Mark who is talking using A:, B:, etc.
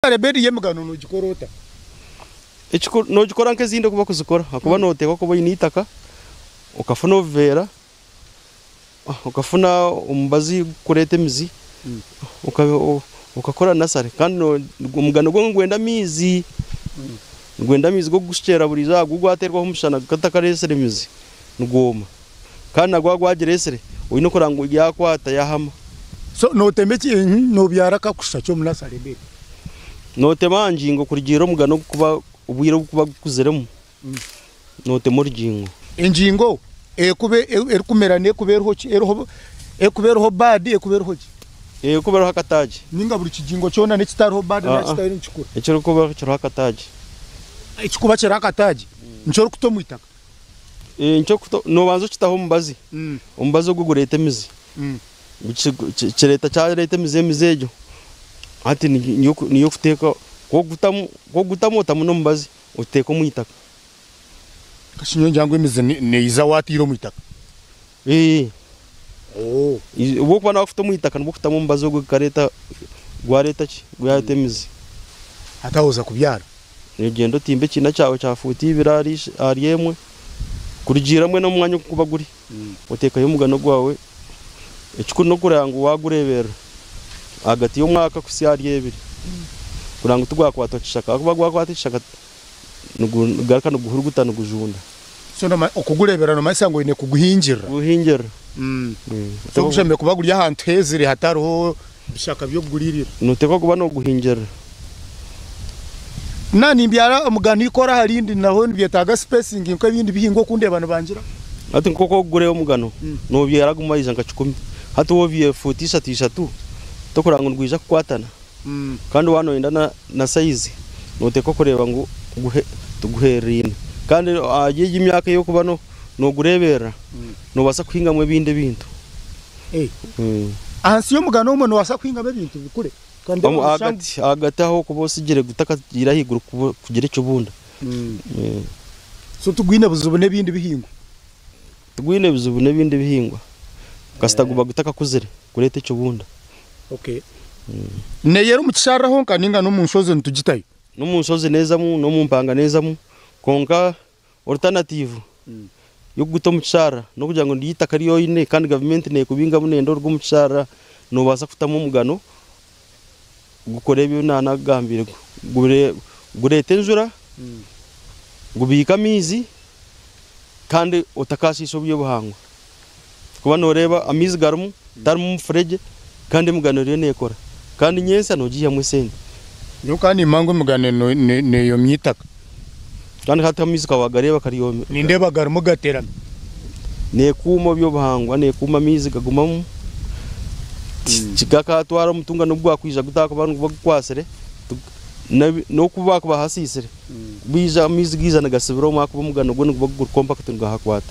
A: reberi yemugano no gikorota
B: Echiko no gikora nk'ezindi kuba kuzikora akuba noteka kuba initaka ukafuna overa ukafuna umubazi kureta emizi ukakora nasare kandi umugano gwo ngwenda mizi go gushera buri za gugwaterwa umushana katakaresere mizi ngoma kandi nagwagwageresere uyino kurango yakwata yahama
A: so no temeki no byaraka kushacho munasare reberi
B: no temanjingo kurigiro mugano kuba ubwiro kuba kuzeremo note murjingo
A: injingo ekube erikumerane kuberho ekuberho badi ekuberho
B: kuberho hakataje
A: ninga buri kijingo cyona nekitariho badi na kitari nchikura
B: ekiro kuberho kiro hakataje
A: ekikuba kira hakataje nchoro kutomwitaka
B: ncho kuto no banzo kitaho mubazi umbazo gugurete mizi kireta cyarete mizejo ati niyo kuteka ko gutamo tamuno mbazi uteka muitaka
A: kashinyo njangwe mize neiza watiro muitaka
B: ubo kwa nafuta muitaka nbo kutamo mbazi go kareta gwareta ki gwate mizi
A: atahoza kubyara
B: negendo timbe kina cyawe cyafuti birari ariyemwe kurigiramwe no mwanya kuba guri uteka yo mugano gwawe ekikuno kurango wagurebera agati yo mwaka kusyari yebiri kurango tugwakwata kishaka kuba gwakwatishaka nugaraka nuguhuruguta nugujunda
A: so no okugurebera no masango ine kuguhingira
B: so
A: kushembe kuba guri ahantu hezire hataroho bishaka byo guririra
B: nuteka kuba no guhingira
A: nani mbyara umugani ikora harindi naho byetaga spacing nko ibindi bihingo kunde abantu bangira
B: ati nkoko gureyo mugano no byara gumayiza ngacukumi hati wo bye futisa tishatu to kurango ndwija kwatana kandi wano indana na size noteko kureba ngo tuguherina kandi agiye imyaka yo kuba no gurebera no basa kwinga mwe binde bintu ansi yo mugano umuntu wasa kwinga mwe bintu bikure kandi agati aho kubosigire gutaka irahigura kugira icyo bunda
A: so tugwine buzubune bindi bihingwa
B: tugwine buzubune bindi bihingwa kasitaguba gutaka kuzire kurete icyo bunda
A: okay neyero mukishara honka ninga no munshoze ntugitayo
B: no munshoze neza mu no mumpanga neza mu konka alternative yo guto mukishara no kugira ngo ndiyitaka ari yoyine kandi government ne kubinga munendo rwo mukishara no baza kutamo mugano gukore byo nanagambire gurete njura gubika mizi kandi utakashisho byo buhangwa kuba noreba amizi garumu darmu freje kandi mugano ryo nekora kandi nyensa no giya musende
A: yo kandi mango mugane ne yo myitaka
B: kandi hata amizi kawagareba kariyo
A: ninde bagarumu gatera
B: ne kuma byo buhangwa ne kuma mizi kagumamo chigaka atwara mutunga nubwo akwija gutaka abantu bakwasere no kuba bahasisire biza mizi giza nagasibiro mako mugano gwo compact ngahakwata